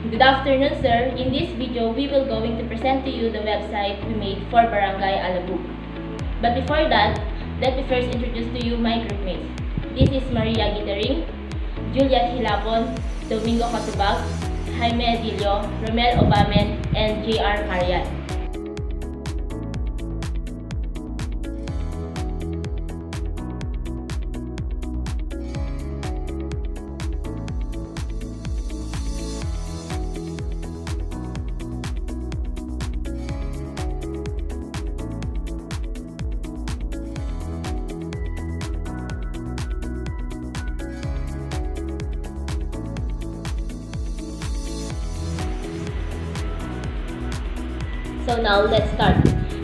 Good afternoon, sir. In this video, we will going to present to you the website we made for Barangay Alabug. But before that, let me first introduce to you my groupmates. This is Maria Gitaring, Juliet Hilapon, Domingo Catubag, Jaime Adilio, Romel Obamen, and J.R. Cariat. So now let's start.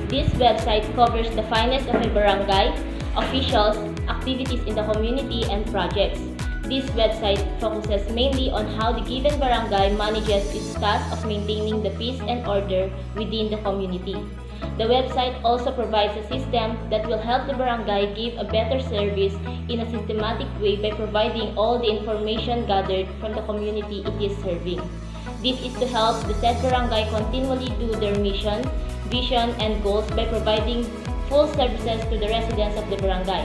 This website covers the finest of a barangay, officials, activities in the community, and projects. This website focuses mainly on how the given barangay manages its task of maintaining the peace and order within the community. The website also provides a system that will help the barangay give a better service in a systematic way by providing all the information gathered from the community it is serving. This is to help the said barangay continually do their mission, vision, and goals by providing full services to the residents of the barangay.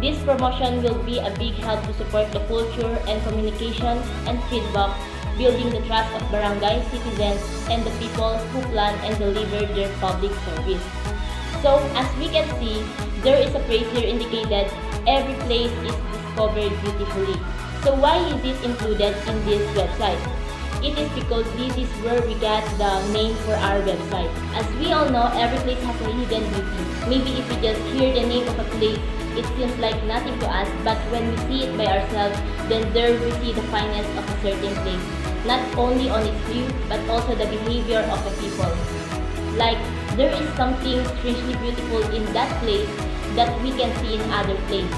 This promotion will be a big help to support the culture and communication and feedback, building the trust of barangay citizens and the people who plan and deliver their public service. So, as we can see, there is a phrase here indicated, every place is discovered beautifully. So why is this included in this website? It is because this is where we got the name for our website. As we all know, every place has a hidden beauty. Maybe if we just hear the name of a place, it seems like nothing to us, but when we see it by ourselves, then there we see the fineness of a certain place. Not only on its view, but also the behavior of the people. Like, there is something strangely beautiful in that place that we can see in other places.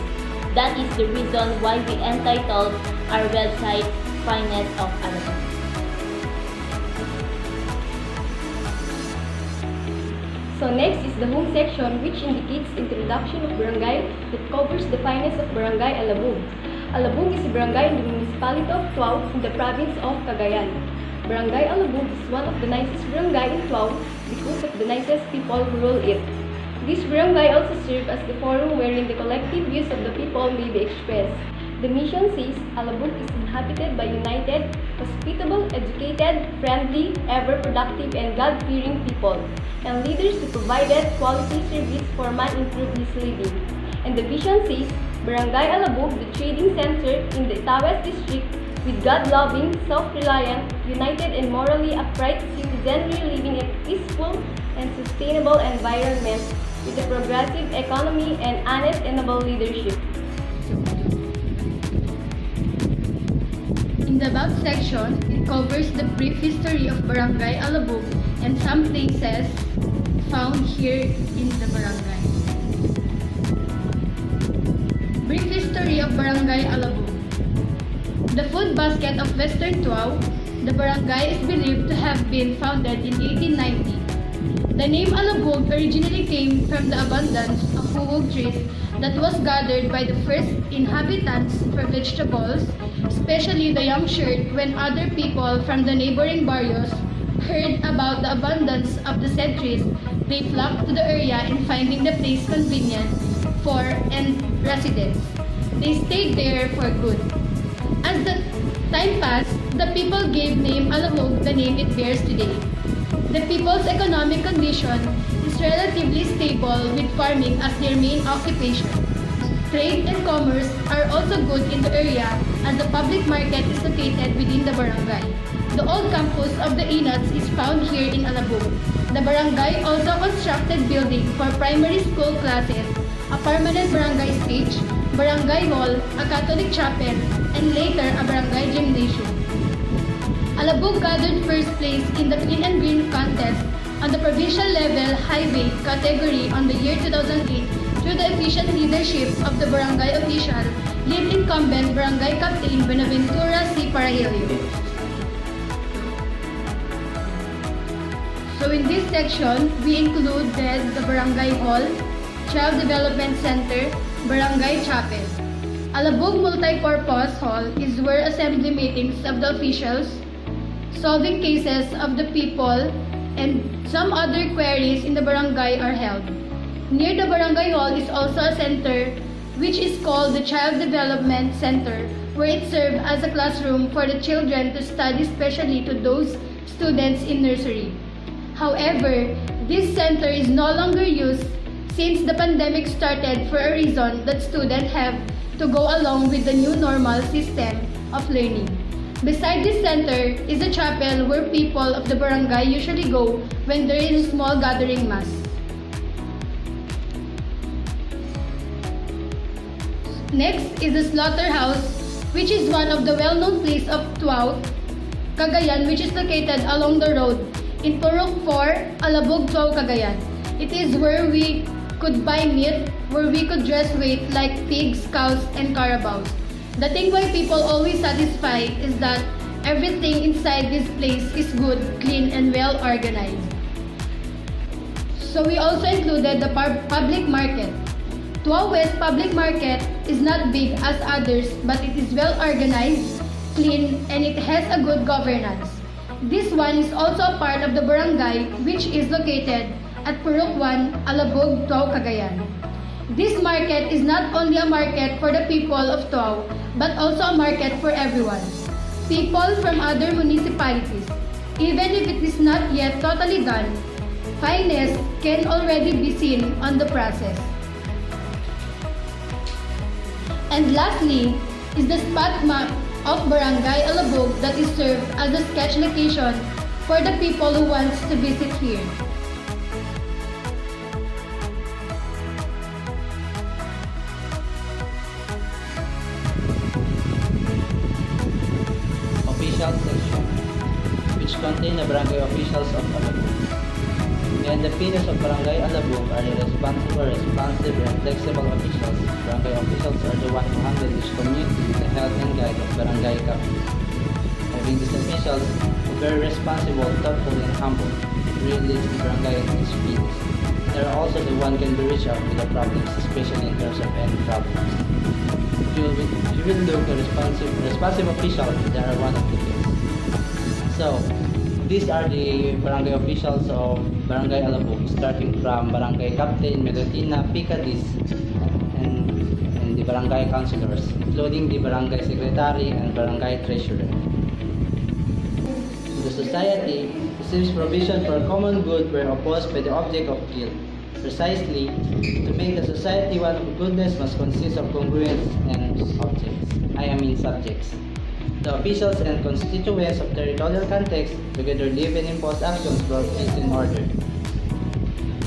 That is the reason why we entitled our website, Fineness of Alabug. So next is the home section, which indicates introduction of barangay that covers the finest of Barangay Alabug. Alabug is a barangay in the municipality of Tuao in the province of Cagayan. Barangay Alabug is one of the nicest barangay in Tuao because of the nicest people who rule it. This barangay also serves as the forum wherein the collective views of the people may be expressed. The mission says Alabug is inhabited by united, hospitable, educated, friendly, ever-productive, and God-fearing people, and leaders who provided quality service for man improve his living. And the vision says Barangay Alabug, the trading center in the Itawas district, with God-loving, self-reliant, united, and morally upright citizenry living a peaceful and sustainable environment with a progressive economy and honest and noble leadership. In the above section, it covers the brief history of Barangay Alabug and some places found here in the barangay. Brief history of Barangay Alabug. The food basket of Western Tuao, the barangay is believed to have been founded in 1890. The name Alabug originally came from the abundance of huwog trees that was gathered by the first inhabitants for vegetables, especially the young shirt, when other people from the neighboring barrios heard about the abundance of the said trees. They flocked to the area and finding the place convenient for residents. They stayed there for good. As the time passed, the people gave name Alabug the name it bears today. The people's economic condition is relatively stable with farming as their main occupation. Trade and commerce are also good in the area as the public market is located within the barangay. The old campus of the INATS is found here in Alabug. The barangay also constructed building for primary school classes, a permanent barangay stage, barangay hall, a Catholic chapel, and later a barangay gymnasium. Alabug gathered first place in the Clean and Green contest on the provincial level highway category on the year 2008 through the efficient leadership of the barangay official, lead incumbent Barangay Captain Buenaventura C. Parahilio. So in this section, we included the Barangay Hall, Child Development Center, Barangay Chapel. Alabug Multipurpose Hall is where assembly meetings of the officials, solving cases of the people, and some other queries in the barangay are held. Near the barangay hall is also a center which is called the Child Development Center, where it serves as a classroom for the children to study, especially to those students in nursery. However, this center is no longer used since the pandemic started, for a reason that students have to go along with the new normal system of learning. Beside this center is a chapel where people of the barangay usually go when there is a small gathering mass. Next is the slaughterhouse, which is one of the well-known places of Tuao, Cagayan, which is located along the road in Purok 4, Alabog, Tuao, Cagayan. It is where we could buy meat, where we could dress weight like pigs, cows, and carabaos. The thing why people always satisfied is that everything inside this place is good, clean, and well organized. So we also included the public market. Tuao West Public Market is not big as others, but it is well organized, clean, and it has a good governance. This one is also a part of the barangay, which is located at Purok 1, Alabog, Tuao, Cagayan. This market is not only a market for the people of Tuao, but also a market for everyone. People from other municipalities. Even if it is not yet totally done, fineness can already be seen on the process. And lastly is the spot map of Barangay Alabog that is served as a sketch location for the people who wants to visit here. Official section, which contain the barangay officials of Alabog. And the Pinos of Barangay Alabog are the responsive, and flexible officials. Barangay officials are the one who handle each community with the health and guide of barangay captains. Having these officials who are very responsible, thoughtful, and humble, really leads the barangay and its Pinos. They are also the one can be reached out with the problems, especially in terms of any problems. If you will look at responsive officials, they are one of the best. So, these are the barangay officials of Barangay Alabog, starting from Barangay Captain, Megatina, Picadis, and the barangay councilors, including the barangay secretary and barangay treasurer. The society receives provision for common good where opposed by the object of guilt. Precisely, to make the society one of goodness must consist of congruence and subjects. The officials and constituents of territorial context together live and impose actions for peace and order.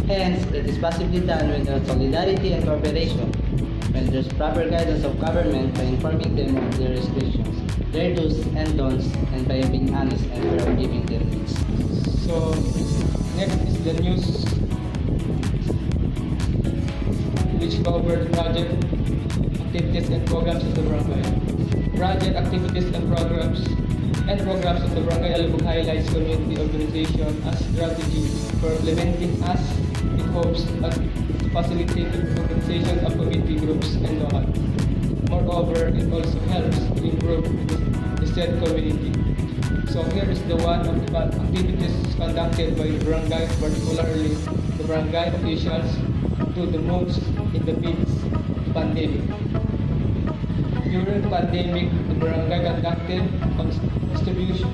Hence, it is possibly done with solidarity and cooperation, when there is proper guidance of government by informing them of their restrictions, their do's and don'ts, and by being honest and fair of giving them needs. So, next is the news, which covers project activities and programs of the barangay. Project activities and programs of the Barangay Alabog highlights community organization as strategy for implementing as it hopes at facilitating organization of community groups and local. Moreover, it also helps to improve the said community. So here is the one of the activities conducted by the barangay, particularly the barangay officials, do the most in the midst of pandemic. During the pandemic, the barangay conducted distribution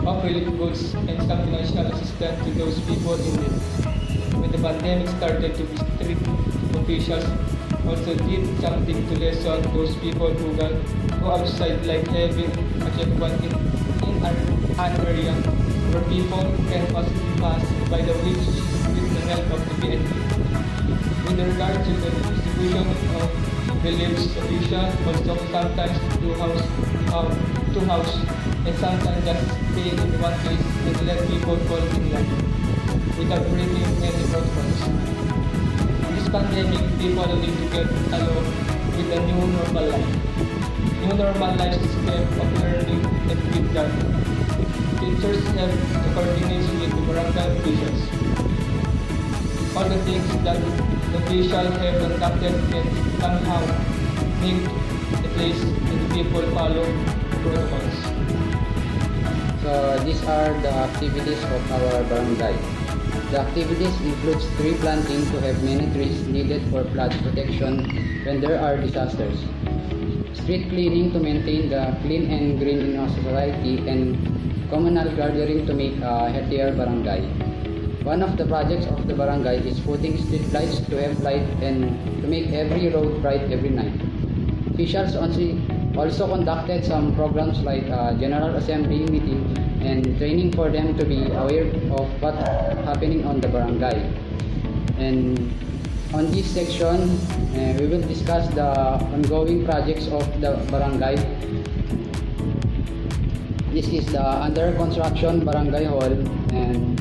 of relief goods and some financial assistance to those people in need. When the pandemic started, to district officials also did something to lessen those people who go outside, like having a checkpoint in an area where people can pass by the which with the help of the PNP. With regard to the distribution of reliefs, officials also sometimes do house and sometimes just stay in one place and let people fall in line without breaking any protocols. In this pandemic, people need to get along with the new normal life. New normal life system of learning and with that. Teachers have to coordinate with the barangay officials. All the things that the officials have conducted can somehow make the place and the people follow protocols. So these are the activities of our barangay. The activities includes tree planting to have many trees needed for flood protection when there are disasters. Street cleaning to maintain the clean and green in our society, and communal gardening to make a healthier barangay. One of the projects of the barangay is putting street lights to have light and to make every road bright every night. Officials also conducted some programs like General Assembly meeting and training for them to be aware of what's happening on the barangay. And on this section, we will discuss the ongoing projects of the barangay. This is the under construction barangay hall and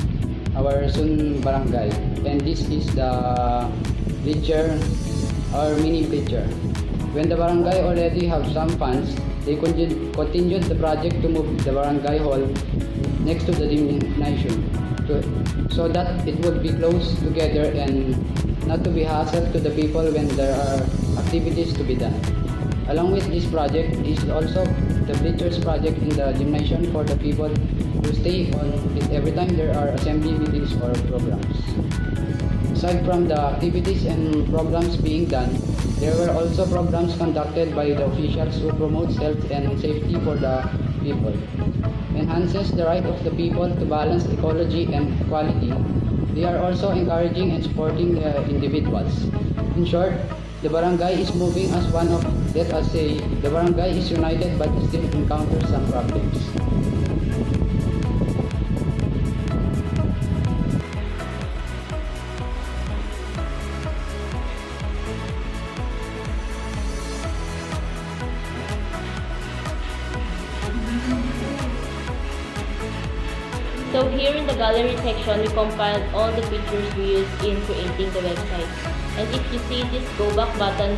our soon barangay. And this is the bleacher or mini bleacher. When the barangay already have some funds, they continued the project to move the barangay hall next to the gymnasium so that it would be close together and not to be hassle to the people when there are activities to be done. Along with this project is also the bleachers project in the gymnasium for the people to stay on it every time there are assembly meetings or programs. Aside from the activities and programs being done, there were also programs conducted by the officials who promotes health and safety for the people, enhances the right of the people to balance ecology and equality. They are also encouraging and supporting the individuals. In short, the barangay is moving as one of, let us say, the barangay is united but still encounters some problems. So here in the gallery section, we compiled all the pictures we used in creating the website. And if you see this go back button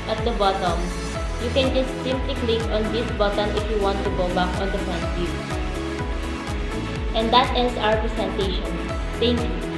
at the bottom, you can just simply click on this button if you want to go back on the front view. And that ends our presentation. Thank you.